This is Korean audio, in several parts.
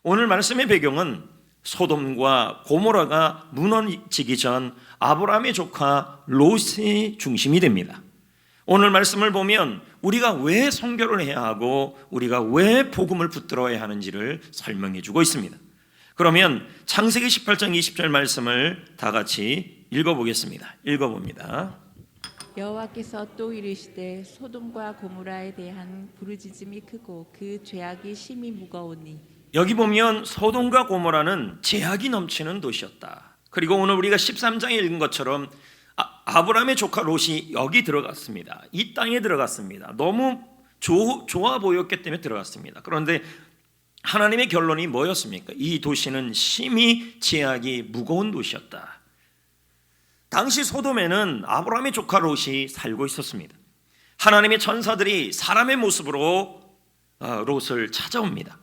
오늘 말씀의 배경은 소돔과 고모라가 무너지기 전 아브라함의 조카 롯이 중심이 됩니다. 오늘 말씀을 보면 우리가 왜 선교를 해야 하고 우리가 왜 복음을 붙들어야 하는지를 설명해 주고 있습니다. 그러면 창세기 18장 20절 말씀을 다 같이 읽어보겠습니다. 읽어봅니다. 여호와께서 또 이르시되 소돔과 고모라에 대한 부르짖음이 크고 그 죄악이 심히 무거우니. 여기 보면 소돔과 고모라는 죄악이 넘치는 도시였다. 그리고 오늘 우리가 13장에 읽은 것처럼 아브라함의 조카 롯이 여기 들어갔습니다. 이 땅에 들어갔습니다. 너무 좋아 보였기 때문에 들어갔습니다. 그런데 하나님의 결론이 뭐였습니까? 이 도시는 심히 죄악이 무거운 도시였다. 당시 소돔에는 아브라함의 조카 롯이 살고 있었습니다. 하나님의 천사들이 사람의 모습으로 롯을 찾아옵니다.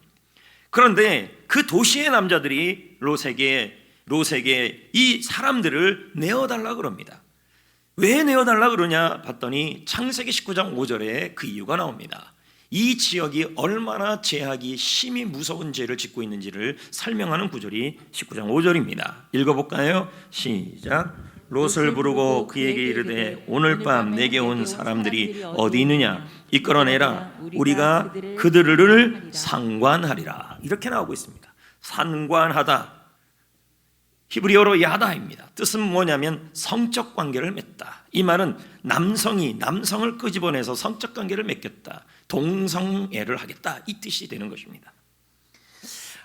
그런데 그 도시의 남자들이 롯에게 이 사람들을 내어달라 그럽니다. 왜 내어달라 그러냐 봤더니 창세기 19장 5절에 그 이유가 나옵니다. 이 지역이 얼마나 죄악이 심히 무서운 죄를 짓고 있는지를 설명하는 구절이 19장 5절입니다. 읽어볼까요? 시작. 롯을 부르고 그에게 이르되 오늘 밤 내게 온 사람들이 어디 있느냐 이끌어내라 우리가 그들을 상관하리라. 이렇게 나오고 있습니다. 상관하다, 히브리어로 야다입니다. 뜻은 뭐냐면 성적 관계를 맺다. 이 말은 남성이 남성을 끄집어내서 성적 관계를 맺겠다, 동성애를 하겠다, 이 뜻이 되는 것입니다.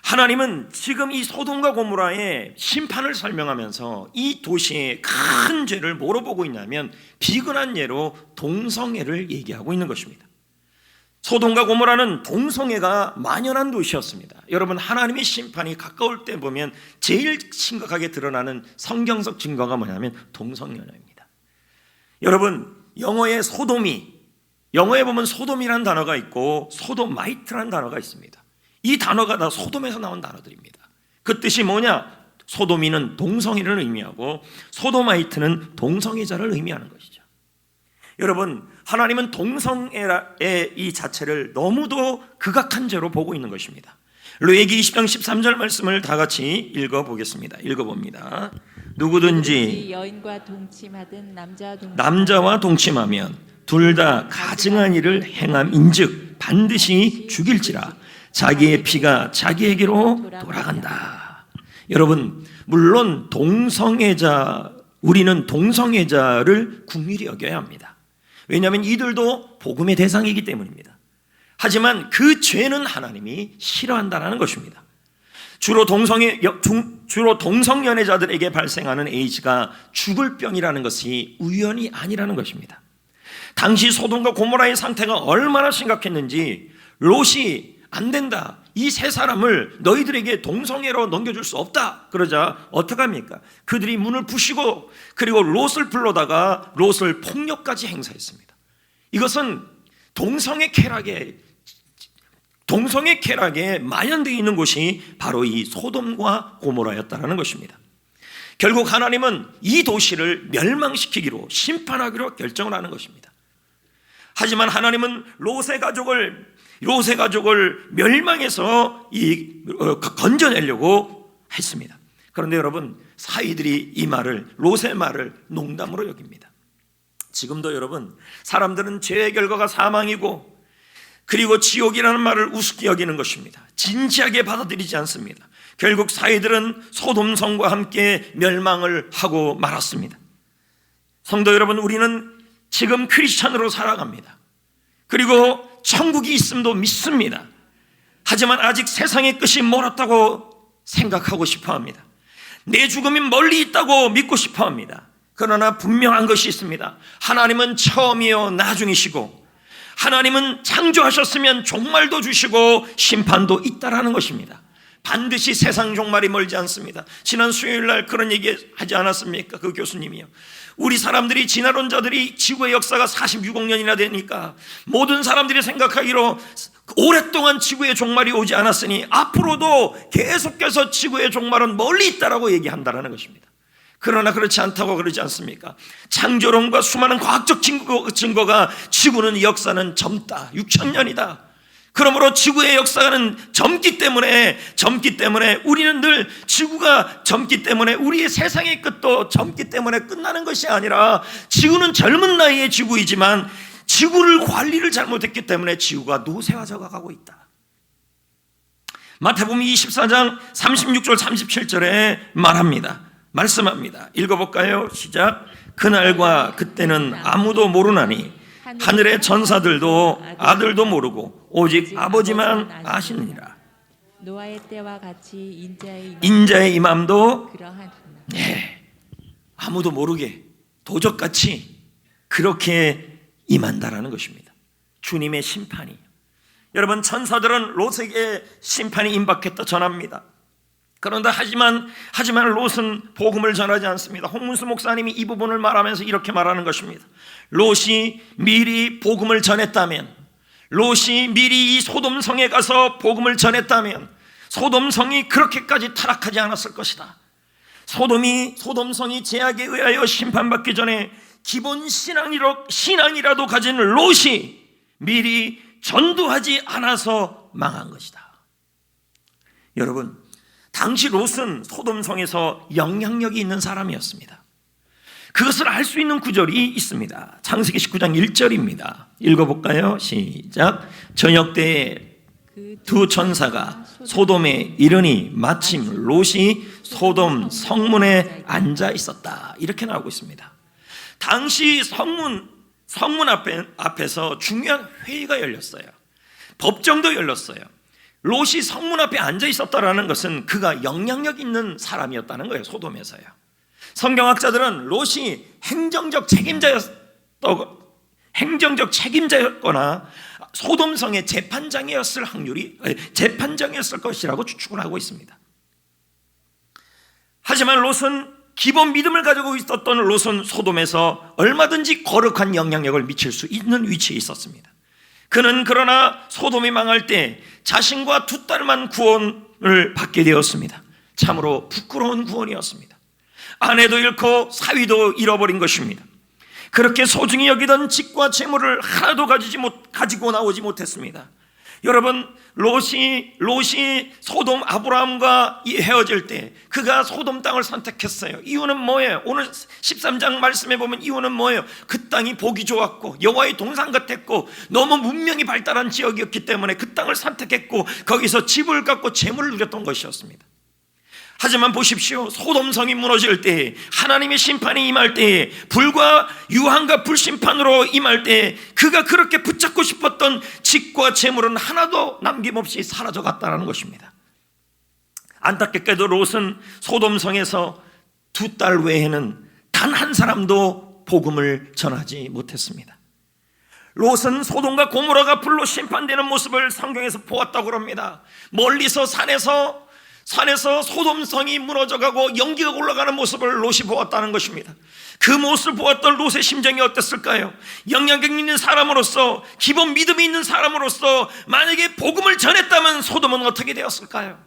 하나님은 지금 이 소돔과 고모라의 심판을 설명하면서 이 도시의 큰 죄를 뭐로 보고 있냐면 비근한 예로 동성애를 얘기하고 있는 것입니다. 소돔과 고모라는 동성애가 만연한 도시였습니다. 여러분, 하나님의 심판이 가까울 때 보면 제일 심각하게 드러나는 성경적 증거가 뭐냐면 동성연애입니다. 여러분, 영어에 보면 소돔이라는 단어가 있고 소도마이트라는 단어가 있습니다. 이 단어가 다 소돔에서 나온 단어들입니다. 그 뜻이 뭐냐? 소돔이는 동성애를 의미하고 소도마이트는 동성애자를 의미하는 것이죠. 여러분, 하나님은 동성애의 이 자체를 너무도 극악한 죄로 보고 있는 것입니다. 레위기 20장 13절 말씀을 다 같이 읽어보겠습니다. 읽어봅니다. 누구든지 여인과 동침하든 남자와 동침하면 둘 다 가증한 일을 행함인즉 반드시 죽일지라 자기의 피가 자기에게로 돌아간다. 여러분, 물론 우리는 동성애자를 긍휼히 여겨야 합니다. 왜냐하면 이들도 복음의 대상이기 때문입니다. 하지만 그 죄는 하나님이 싫어한다는 것입니다. 주로 동성연애자들에게 발생하는 에이즈가 죽을 병이라는 것이 우연이 아니라는 것입니다. 당시 소돔과 고모라의 상태가 얼마나 심각했는지 롯이 안 된다, 이 세 사람을 너희들에게 동성애로 넘겨줄 수 없다 그러자 어떡합니까? 그들이 문을 부시고 그리고 롯을 불러다가 롯을 폭력까지 행사했습니다. 이것은 동성애 쾌락에 만연되어 있는 곳이 바로 이 소돔과 고모라였다는 것입니다. 결국 하나님은 이 도시를 멸망시키기로, 심판하기로 결정을 하는 것입니다. 하지만 하나님은 롯의 가족을 멸망해서 건져내려고 했습니다. 그런데 여러분, 사이들이 이 말을, 롯의 말을 농담으로 여깁니다. 지금도 여러분, 사람들은 죄의 결과가 사망이고 그리고 지옥이라는 말을 우습게 여기는 것입니다. 진지하게 받아들이지 않습니다. 결국 사이들은 소돔성과 함께 멸망을 하고 말았습니다. 성도 여러분, 우리는 지금 크리스찬으로 살아갑니다. 그리고 천국이 있음도 믿습니다. 하지만 아직 세상의 끝이 멀었다고 생각하고 싶어합니다. 내 죽음이 멀리 있다고 믿고 싶어합니다. 그러나 분명한 것이 있습니다. 하나님은 처음이요 나중이시고 하나님은 창조하셨으면 종말도 주시고 심판도 있다라는 것입니다. 반드시 세상 종말이 멀지 않습니다. 지난 수요일 날 그런 얘기 하지 않았습니까? 그 교수님이요. 우리 사람들이, 진화론자들이 지구의 역사가 46억 년이나 되니까 모든 사람들이 생각하기로 오랫동안 지구의 종말이 오지 않았으니 앞으로도 계속해서 지구의 종말은 멀리 있다라고 얘기한다라는 것입니다. 그러나 그렇지 않다고 그러지 않습니까? 창조론과 수많은 과학적 증거가 지구는 역사는 젊다, 6천 년이다, 그러므로 지구의 역사는 젊기 때문에 우리는 늘 지구가 젊기 때문에 우리의 세상의 끝도 젊기 때문에 끝나는 것이 아니라 지구는 젊은 나이의 지구이지만 지구를 관리를 잘못했기 때문에 지구가 노쇠화져 가고 있다. 마태복음 24장 36절 37절에 말씀합니다. 읽어볼까요? 시작. 그날과 그때는 아무도 모르나니 하늘의 전사들도 아들도 모르고 오직 아버지만 아시느니라. 노아의 때와 같이 인자의 임함도 그러하리라. 아무도 모르게 도적같이 그렇게 임한다라는 것입니다. 주님의 심판이. 여러분, 천사들은 롯에게 심판이 임박했다 전합니다. 그런데 하지만 롯은 복음을 전하지 않습니다. 홍문수 목사님이 이 부분을 말하면서 이렇게 말하는 것입니다. 롯이 미리 복음을 전했다면, 롯이 미리 이 소돔성에 가서 복음을 전했다면 소돔성이 그렇게까지 타락하지 않았을 것이다. 소돔성이 죄악에 의하여 심판받기 전에 기본 신앙이라도 가진 롯이 미리 전도하지 않아서 망한 것이다. 여러분, 당시 롯은 소돔성에서 영향력이 있는 사람이었습니다. 그것을 알 수 있는 구절이 있습니다. 창세기 19장 1절입니다. 읽어볼까요? 시작. 저녁 때에 두 천사가 소돔에 이르니 마침 롯이 소돔 성문에 앉아 있었다. 이렇게 나오고 있습니다. 당시 성문 앞에서 중요한 회의가 열렸어요. 법정도 열렸어요. 롯이 성문 앞에 앉아 있었다라는 것은 그가 영향력 있는 사람이었다는 거예요. 소돔에서요. 성경학자들은 롯이 행정적 책임자였거나 소돔성의 재판장이었을 것이라고 추측을 하고 있습니다. 하지만 롯은 기본 믿음을 가지고 있었던 롯은 소돔에서 얼마든지 거룩한 영향력을 미칠 수 있는 위치에 있었습니다. 그는 그러나 소돔이 망할 때 자신과 두 딸만 구원을 받게 되었습니다. 참으로 부끄러운 구원이었습니다. 아내도 잃고 사위도 잃어버린 것입니다. 그렇게 소중히 여기던 집과 재물을 하나도 가지고 나오지 못했습니다. 여러분, 롯이 소돔 아브라함과 헤어질 때 그가 소돔 땅을 선택했어요. 이유는 뭐예요? 오늘 13장 말씀해 보면 이유는 뭐예요? 그 땅이 보기 좋았고 여호와의 동산 같았고 너무 문명이 발달한 지역이었기 때문에 그 땅을 선택했고 거기서 집을 갖고 재물을 누렸던 것이었습니다. 하지만 보십시오. 소돔성이 무너질 때, 하나님의 심판이 임할 때, 불과 유황과 불심판으로 임할 때 그가 그렇게 붙잡고 싶었던 집과 재물은 하나도 남김없이 사라져갔다는 것입니다. 안타깝게도 롯은 소돔성에서 두 딸 외에는 단 한 사람도 복음을 전하지 못했습니다. 롯은 소돔과 고모라가 불로 심판되는 모습을 성경에서 보았다고 합니다. 멀리서 산에서 소돔성이 무너져가고 연기가 올라가는 모습을 롯이 보았다는 것입니다. 그 모습을 보았던 롯의 심정이 어땠을까요? 영향력 있는 사람으로서, 기본 믿음이 있는 사람으로서 만약에 복음을 전했다면 소돔은 어떻게 되었을까요?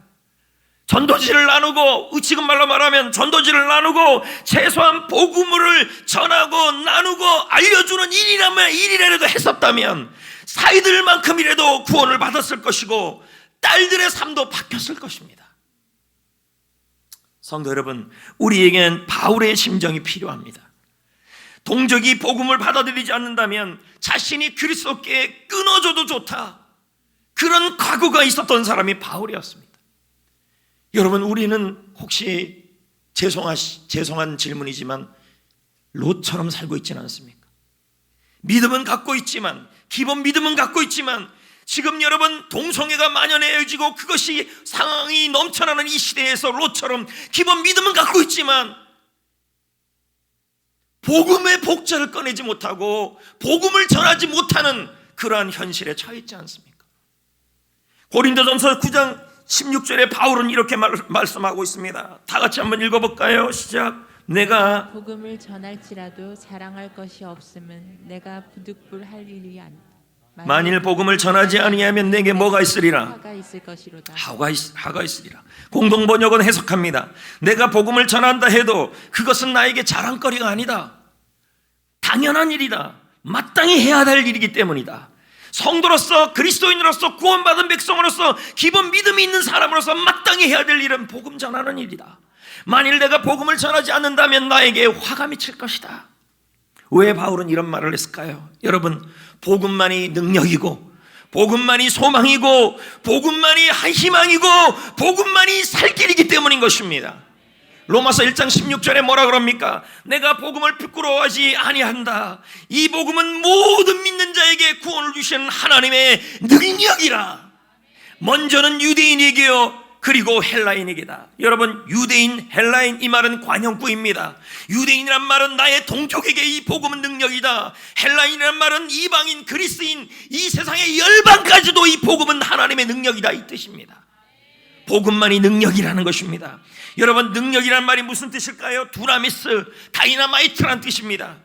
전도지를 나누고, 지금 말로 말하면 전도지를 나누고 최소한 복음을 전하고 나누고 알려주는 일이라도 했었다면 사이들만큼이라도 구원을 받았을 것이고 딸들의 삶도 바뀌었을 것입니다. 성도 여러분, 우리에겐 바울의 심정이 필요합니다. 동족이 복음을 받아들이지 않는다면 자신이 그리스도께 끊어져도 좋다, 그런 각오가 있었던 사람이 바울이었습니다. 여러분, 우리는 혹시 죄송한 질문이지만 롯처럼 살고 있지는 않습니까? 믿음은 갖고 있지만, 기본 믿음은 갖고 있지만 지금 여러분 동성애가 만연해지고 그것이 상황이 넘쳐나는 이 시대에서 롯처럼 기본 믿음은 갖고 있지만 복음의 복자를 꺼내지 못하고 복음을 전하지 못하는 그러한 현실에 처해 있지 않습니까? 고린도전서 9장 16절에 바울은 이렇게 말씀하고 있습니다. 다 같이 한번 읽어볼까요? 시작. 내가 복음을 전할지라도 자랑할 것이 없으면 내가 부득불할 일이 아니다. 만일 복음을 전하지 아니하면 내게 뭐가 있으리라? 화가 있을 것이로다. 화가 있으리라. 공동 번역은 해석합니다. 내가 복음을 전한다 해도 그것은 나에게 자랑거리가 아니다. 당연한 일이다. 마땅히 해야 될 일이기 때문이다. 성도로서, 그리스도인으로서, 구원받은 백성으로서, 기본 믿음이 있는 사람으로서 마땅히 해야 될 일은 복음 전하는 일이다. 만일 내가 복음을 전하지 않는다면 나에게 화가 미칠 것이다. 왜 바울은 이런 말을 했을까요? 여러분, 복음만이 능력이고, 복음만이 소망이고, 복음만이 희망이고, 복음만이 살 길이기 때문인 것입니다. 로마서 1장 16절에 뭐라 그럽니까? 내가 복음을 부끄러워하지 아니한다. 이 복음은 모든 믿는 자에게 구원을 주시는 하나님의 능력이라. 먼저는 유대인에게요, 그리고 헬라인에게다. 여러분, 유대인, 헬라인, 이 말은 관용구입니다. 유대인이란 말은 나의 동족에게 이 복음은 능력이다. 헬라인이란 말은 이방인, 그리스인, 이 세상의 열방까지도 이 복음은 하나님의 능력이다, 이 뜻입니다. 복음만이 능력이라는 것입니다. 여러분, 능력이란 말이 무슨 뜻일까요? 두나미스, 다이나마이트라는 뜻입니다.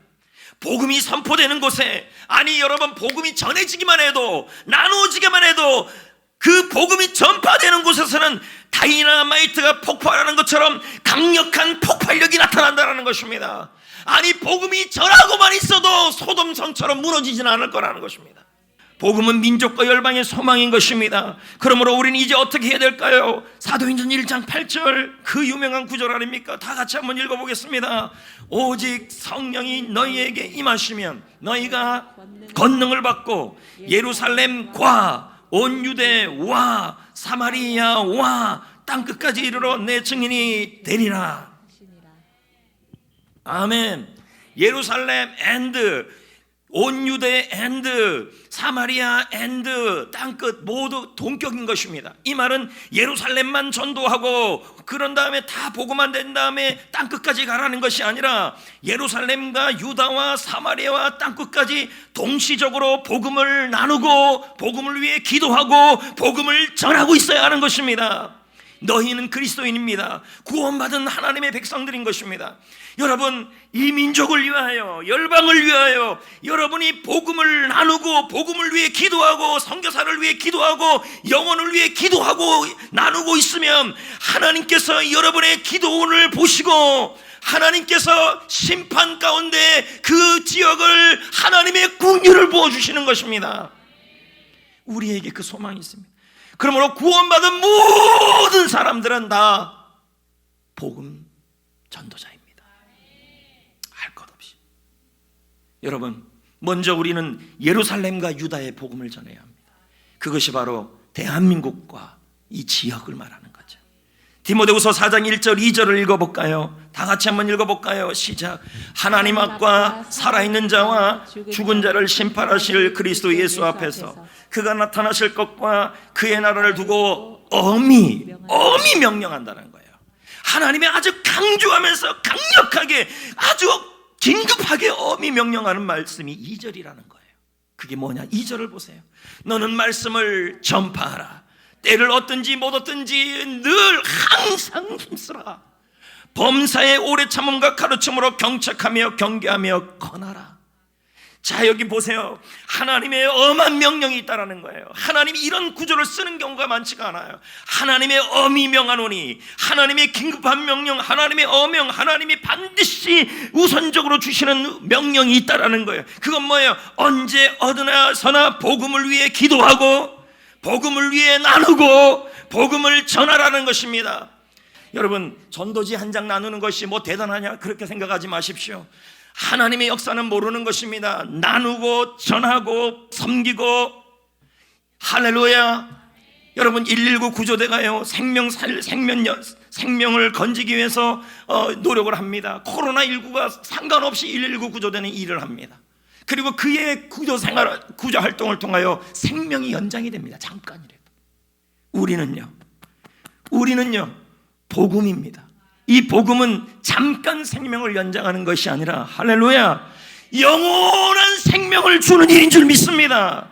복음이 선포되는 곳에, 아니 여러분, 복음이 전해지기만 해도, 나누어지기만 해도 그 복음이 전파되는 곳에서는 다이나마이트가 폭발하는 것처럼 강력한 폭발력이 나타난다는 것입니다. 아니, 복음이 전하고만 있어도 소돔성처럼 무너지지는 않을 거라는 것입니다. 복음은 민족과 열방의 소망인 것입니다. 그러므로 우리는 이제 어떻게 해야 될까요? 사도행전 1장 8절, 그 유명한 구절 아닙니까? 다 같이 한번 읽어보겠습니다. 오직 성령이 너희에게 임하시면 너희가 권능을 받고 예루살렘과 온 유대와 사마리아와 땅끝까지 이르러 내 증인이 되리라. 아멘. 예루살렘 앤드, 온 유대 앤드, 사마리아 앤드, 땅끝 모두 동격인 것입니다. 이 말은 예루살렘만 전도하고 그런 다음에 다 복음만 된 다음에 땅끝까지 가라는 것이 아니라 예루살렘과 유다와 사마리아와 땅끝까지 동시적으로 복음을 나누고 복음을 위해 기도하고 복음을 전하고 있어야 하는 것입니다. 너희는 그리스도인입니다. 구원받은 하나님의 백성들인 것입니다. 여러분, 이 민족을 위하여, 열방을 위하여 여러분이 복음을 나누고 복음을 위해 기도하고 선교사를 위해 기도하고 영혼을 위해 기도하고 나누고 있으면 하나님께서 여러분의 기도원을 보시고 하나님께서 심판 가운데 그 지역을 하나님의 긍휼을 부어주시는 것입니다. 우리에게 그 소망이 있습니다. 그러므로 구원받은 모든 사람들은 다 복음 전도자입니다. 할 것 없이. 여러분, 먼저 우리는 예루살렘과 유다의 복음을 전해야 합니다. 그것이 바로 대한민국과 이 지역을 말하는 거죠. 디모데후서 4장 1절 2절을 읽어볼까요? 다 같이 한번 읽어볼까요? 시작. 하나님 앞과 살아있는 자와 죽은 자를 심판하실 그리스도 예수 앞에서 그가 나타나실 것과 그의 나라를 두고 엄히 명령한다는 거예요. 하나님의 아주 강조하면서 강력하게 아주 긴급하게 엄히 명령하는 말씀이 2절이라는 거예요. 그게 뭐냐? 2절을 보세요. 너는 말씀을 전파하라. 때를 얻든지 못 얻든지 늘 항상 힘쓰라. 범사의 오래 참음과 가르침으로 경책하며 경계하며 권하라. 자, 여기 보세요. 하나님의 엄한 명령이 있다라는 거예요. 하나님이 이런 구조를 쓰는 경우가 많지가 않아요. 하나님의 엄히 명하노니, 하나님의 긴급한 명령, 하나님의 어명, 하나님이 반드시 우선적으로 주시는 명령이 있다라는 거예요. 그건 뭐예요? 언제 어디나 서나 복음을 위해 기도하고 복음을 위해 나누고 복음을 전하라는 것입니다. 여러분, 전도지 한 장 나누는 것이 뭐 대단하냐 그렇게 생각하지 마십시오. 하나님의 역사는 모르는 것입니다. 나누고 전하고 섬기고. 할렐루야. 여러분, 119 구조대가요 생명을 건지기 위해서 노력을 합니다. 코로나19가 상관없이 119 구조대는 일을 합니다. 그리고 그의 구조 활동을 통하여 생명이 연장이 됩니다. 잠깐이라도. 우리는요 복음입니다. 이 복음은 잠깐 생명을 연장하는 것이 아니라, 할렐루야, 영원한 생명을 주는 일인 줄 믿습니다.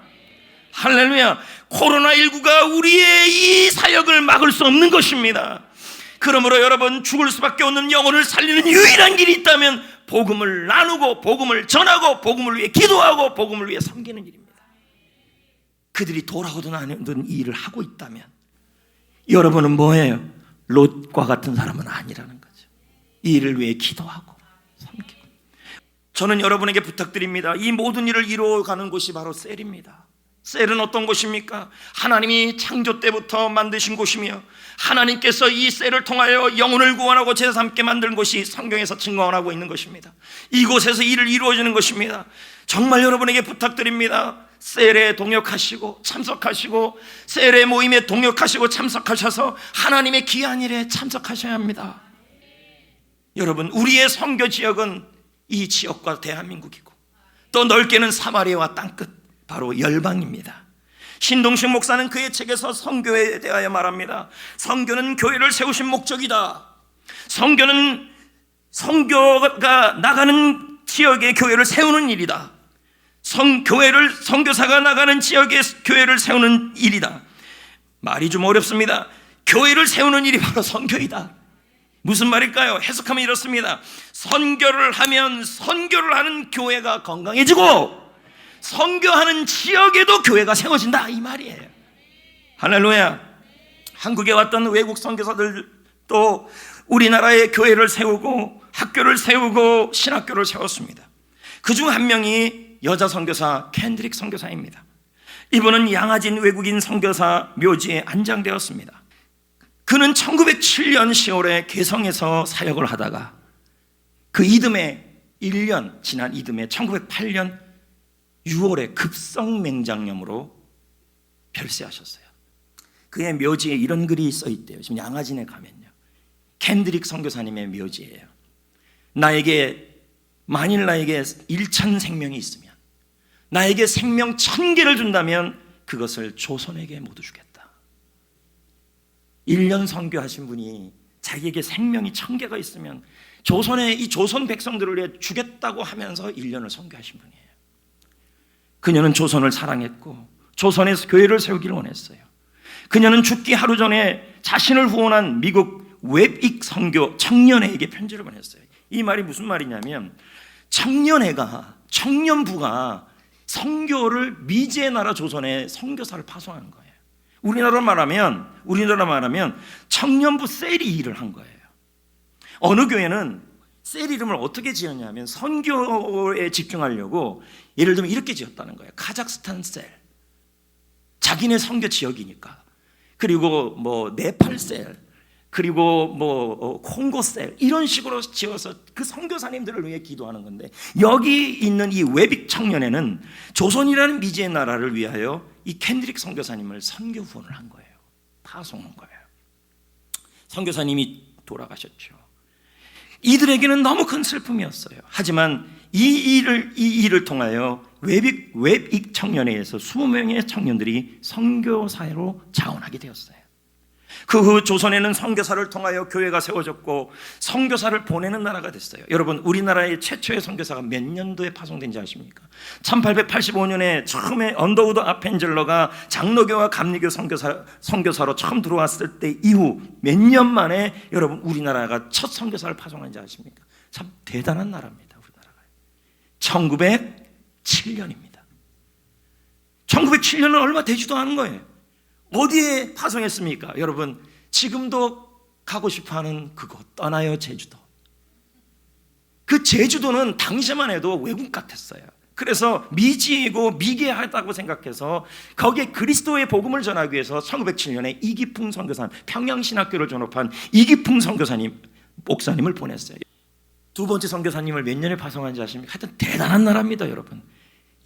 할렐루야. 코로나19가 우리의 이 사역을 막을 수 없는 것입니다. 그러므로 여러분, 죽을 수밖에 없는 영혼을 살리는 유일한 길이 있다면 복음을 나누고 복음을 전하고 복음을 위해 기도하고 복음을 위해 섬기는 일입니다. 그들이 돌아오든 아니든 이 일을 하고 있다면 여러분은 뭐예요? 롯과 같은 사람은 아니라는 거죠. 이 일을 위해 기도하고 섬기고. 저는 여러분에게 부탁드립니다. 이 모든 일을 이루어가는 곳이 바로 셀입니다. 셀은 어떤 곳입니까? 하나님이 창조 때부터 만드신 곳이며 하나님께서 이 셀을 통하여 영혼을 구원하고 제사 삼게 만든 곳이 성경에서 증거하고 있는 것입니다. 이곳에서 일을 이루어지는 것입니다. 정말 여러분에게 부탁드립니다. 셀에 동역하시고 참석하시고 셀의 모임에 동역하시고 참석하셔서 하나님의 귀한 일에 참석하셔야 합니다. 여러분, 우리의 선교 지역은 이 지역과 대한민국이고 또 넓게는 사마리아와 땅끝, 바로 열방입니다. 신동식 목사는 그의 책에서 선교에 대하여 말합니다. 선교는 교회를 세우신 목적이다. 선교는 선교가 나가는 지역의 교회를 세우는 일이다. 선교사가 나가는 지역의 교회를 세우는 일이다. 말이 좀 어렵습니다. 교회를 세우는 일이 바로 선교이다. 무슨 말일까요? 해석하면 이렇습니다. 선교를 하면 선교를 하는 교회가 건강해지고 선교하는 지역에도 교회가 세워진다, 이 말이에요. 할렐루야. 한국에 왔던 외국 선교사들 또 우리나라의 교회를 세우고 학교를 세우고 신학교를 세웠습니다. 그중 한 명이 여자 선교사 캔드릭 선교사입니다. 이분은 양아진 외국인 선교사 묘지에 안장되었습니다. 그는 1907년 10월에 개성에서 사역을 하다가 그 이듬해 1년 지난 이듬해 1908년 6월에 급성맹장염으로 별세하셨어요. 그의 묘지에 이런 글이 써 있대요. 지금 양아진에 가면요, 캔드릭 선교사님의 묘지예요. 만일 나에게 1천 생명이 있으면, 나에게 생명 1000개를 준다면 그것을 조선에게 모두 주겠다. 1년 선교하신 분이 자기에게 생명이 1000개가 있으면 이 조선 백성들을 위해 주겠다고 하면서 1년을 선교하신 분이에요. 그녀는 조선을 사랑했고 조선에서 교회를 세우기를 원했어요. 그녀는 죽기 하루 전에 자신을 후원한 미국 웹익 선교 청년회에게 편지를 보냈어요. 이 말이 무슨 말이냐면, 청년부가 선교를 미지의 나라 조선에 선교사를 파송하는 거예요. 우리나라 말하면 청년부 셀이 일을 한 거예요. 어느 교회는 셀 이름을 어떻게 지었냐면 선교에 집중하려고 예를 들면 이렇게 지었다는 거예요. 카자흐스탄 셀, 자기네 선교 지역이니까. 그리고 네팔 셀, 그리고 콩고 셀, 이런 식으로 지어서 그 선교사님들을 위해 기도하는 건데, 여기 있는 이 웨빅 청년회는 조선이라는 미지의 나라를 위하여 이 캔드릭 선교사님을 선교 후원을 한 거예요. 파송한 거예요. 선교사님이 돌아가셨죠. 이들에게는 너무 큰 슬픔이었어요. 하지만 이 일을 통하여 웹익 청년회에서 20명의 청년들이 선교사로 자원하게 되었어요. 그 후 조선에는 선교사를 통하여 교회가 세워졌고 선교사를 보내는 나라가 됐어요. 여러분, 우리나라의 최초의 선교사가 몇 년도에 파송된지 아십니까? 1885년에 처음에 언더우드 아펜젤러가 장로교와 감리교 선교사로 처음 들어왔을 때 이후 몇 년 만에 여러분 우리나라가 첫 선교사를 파송한지 아십니까? 참 대단한 나라입니다. 우리나라가 1907년입니다. 1907년은 얼마 되지도 않은 거예요. 어디에 파송했습니까? 여러분, 지금도 가고 싶어하는 그곳, 떠나요 제주도. 그 제주도는 당시만 해도 외국 같았어요. 그래서 미지이고 미개하다고 생각해서 거기에 그리스도의 복음을 전하기 위해서 1907년에 이기풍 선교사님, 평양신학교를 졸업한 이기풍 목사님을 보냈어요. 두 번째 선교사님을 몇 년에 파송한지 아십니까? 하여튼 대단한 나라입니다, 여러분.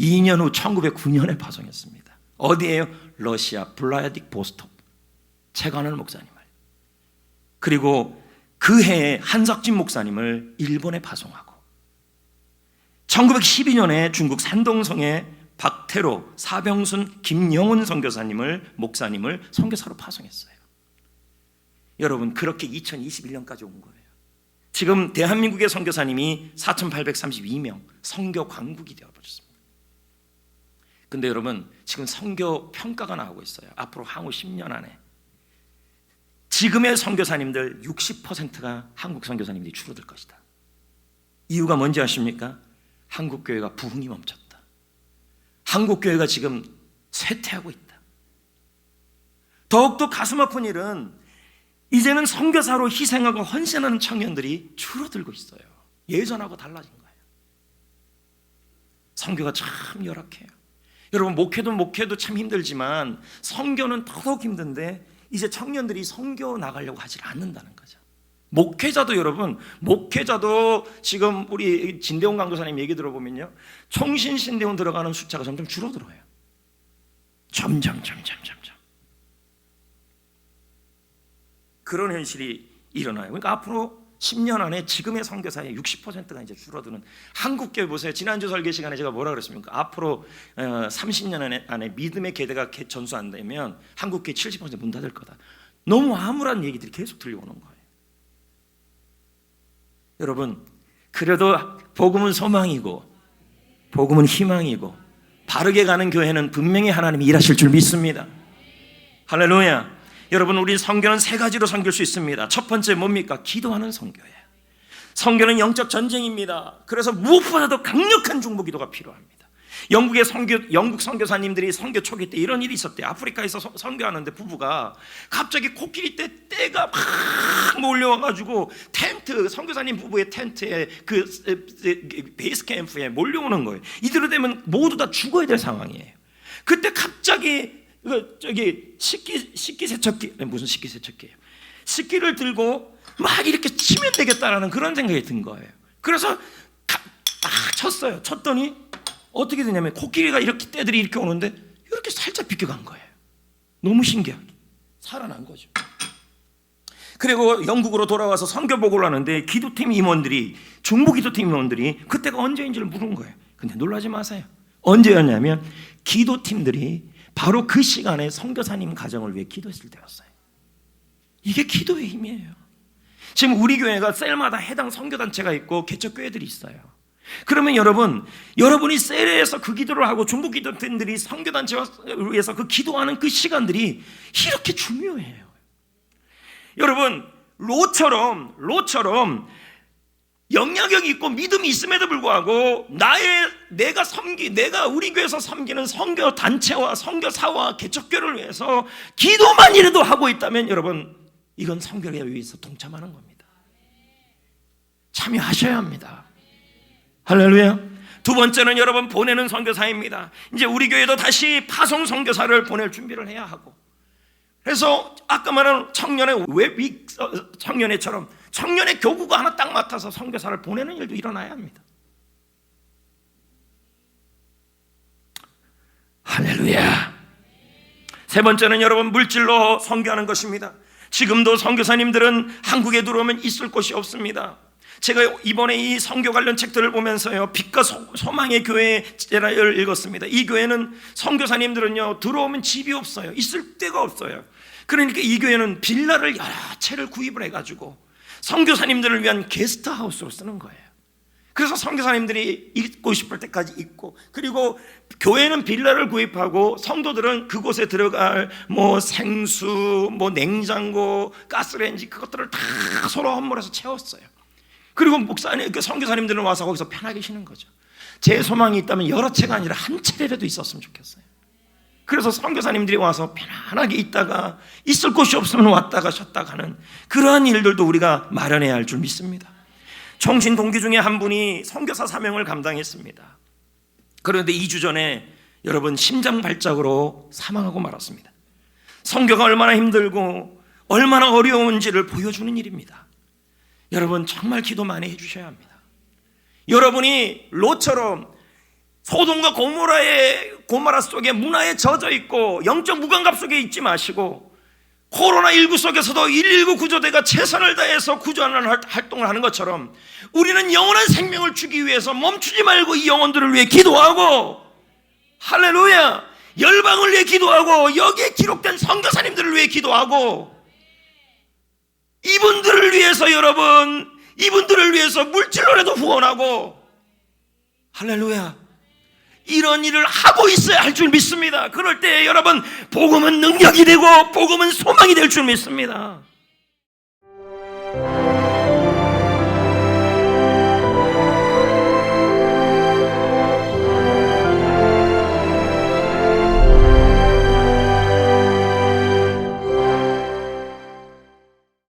2년 후 1909년에 파송했습니다. 어디에요? 러시아 블라디보스톡 최관월 목사님을, 그리고 그 해에 한석진 목사님을 일본에 파송하고 1912년에 중국 산동성에 박태로, 사병순, 김영훈 목사님을 선교사로 파송했어요. 여러분, 그렇게 2021년까지 온 거예요. 지금 대한민국의 선교사님이 4,832명, 선교 강국이 되어버렸습니다. 근데 여러분, 지금 선교 평가가 나오고 있어요. 앞으로 향후 10년 안에 지금의 선교사님들 60%가 한국 선교사님들이 줄어들 것이다. 이유가 뭔지 아십니까? 한국 교회가 부흥이 멈췄다. 한국 교회가 지금 쇠퇴하고 있다. 더욱더 가슴 아픈 일은 이제는 선교사로 희생하고 헌신하는 청년들이 줄어들고 있어요. 예전하고 달라진 거예요. 선교가 참 열악해요. 여러분 목회도 참 힘들지만 선교는 더더욱 힘든데 이제 청년들이 선교 나가려고 하질 않는다는 거죠. 목회자도 지금 우리 진대원 강도사님 얘기 들어보면요, 총신 신대원 들어가는 숫자가 점점 줄어들어요. 점점 그런 현실이 일어나요. 그러니까 앞으로 10년 안에 지금의 선교사의 60%가 이제 줄어드는, 한국교회 보세요. 지난주 설교 시간에 제가 뭐라 그랬습니까? 앞으로 30년 안에 믿음의 계대가 전수 안 되면 한국교회 70%문 닫을 거다. 너무 암울한 얘기들이 계속 들려오는 거예요. 여러분, 그래도 복음은 소망이고 복음은 희망이고 바르게 가는 교회는 분명히 하나님이 일하실 줄 믿습니다. 할렐루야. 여러분, 우리 선교는 세 가지로 섬길 수 있습니다. 첫 번째 뭡니까? 기도하는 선교예요. 선교는 영적 전쟁입니다. 그래서 무엇보다도 강력한 중보기도가 필요합니다. 영국 선교사님들이 선교 초기 때 이런 일이 있었대요. 아프리카에서 선교하는데 부부가 갑자기 코끼리 떼가 막 몰려와가지고 선교사님 부부의 텐트에 그 베이스 캠프에 몰려오는 거예요. 이대로 되면 모두 다 죽어야 될 상황이에요. 그때 갑자기 식기를 들고 막 이렇게 치면 되겠다라는 그런 생각이 든 거예요. 그래서 막 쳤어요. 쳤더니 어떻게 되냐면 코끼리가 떼들이 이렇게 오는데 이렇게 살짝 비껴간 거예요. 너무 신기하게 살아난 거죠. 그리고 영국으로 돌아와서 선교 보고를 하는데 중보기도팀 임원들이 그때가 언제인지를 물은 거예요. 근데 놀라지 마세요. 언제였냐면 기도팀들이 바로 그 시간에 선교사님 가정을 위해 기도했을 때였어요. 이게 기도의 힘이에요. 지금 우리 교회가 셀마다 해당 선교단체가 있고 개척교회들이 있어요. 그러면 여러분이 셀에서 그 기도를 하고 중보기도팀들이 선교단체와 위해서 그 기도하는 그 시간들이 이렇게 중요해요. 여러분, 로처럼 영향력이 있고 믿음이 있음에도 불구하고 내가 우리 교회에서 섬기는 선교 단체와 선교사와 개척교회를 위해서 기도만이라도 하고 있다면 여러분, 이건 선교에 위해서 동참하는 겁니다. 참여하셔야 합니다. 할렐루야. 두 번째는 여러분, 보내는 선교사입니다. 이제 우리 교회도 다시 파송 선교사를 보낼 준비를 해야 하고, 그래서 아까 말한 청년회처럼 청년의 교구가 하나 딱 맡아서 선교사를 보내는 일도 일어나야 합니다. 할렐루야. 세 번째는 여러분, 물질로 선교하는 것입니다. 지금도 선교사님들은 한국에 들어오면 있을 곳이 없습니다. 제가 이번에 이 선교 관련 책들을 보면서요, 빛과 소망의 교회를 읽었습니다. 이 교회는 선교사님들은요, 들어오면 집이 없어요. 있을 데가 없어요. 그러니까 이 교회는 빌라를 여러 채를 구입을 해가지고 선교사님들을 위한 게스트하우스로 쓰는 거예요. 그래서 선교사님들이 있고 싶을 때까지 있고, 그리고 교회는 빌라를 구입하고 성도들은 그곳에 들어갈 생수, 냉장고, 가스레인지 그것들을 다 서로 헌물해서 채웠어요. 그리고 선교사님들은 와서 거기서 편하게 쉬는 거죠. 제 소망이 있다면 여러 채가 아니라 한 채라도 있었으면 좋겠어요. 그래서 선교사님들이 와서 편안하게 있다가 있을 곳이 없으면 왔다가 쉬었다가 하는 그러한 일들도 우리가 마련해야 할 줄 믿습니다. 총신 동기 중에 한 분이 선교사 사명을 감당했습니다. 그런데 2주 전에 여러분, 심장 발작으로 사망하고 말았습니다. 선교가 얼마나 힘들고 얼마나 어려운지를 보여주는 일입니다. 여러분, 정말 기도 많이 해주셔야 합니다. 여러분이 롯처럼 소돔과 고모라 속에 문화에 젖어 있고 영적 무감각 속에 있지 마시고, 코로나19 속에서도 119 구조대가 최선을 다해서 구조하는 활동을 하는 것처럼 우리는 영원한 생명을 주기 위해서 멈추지 말고 이 영혼들을 위해 기도하고, 할렐루야, 열방을 위해 기도하고, 여기에 기록된 선교사님들을 위해 기도하고, 이분들을 위해서 물질로라도 후원하고, 할렐루야, 이런 일을 하고 있어야 할 줄 믿습니다. 그럴 때 여러분, 복음은 능력이 되고 복음은 소망이 될 줄 믿습니다.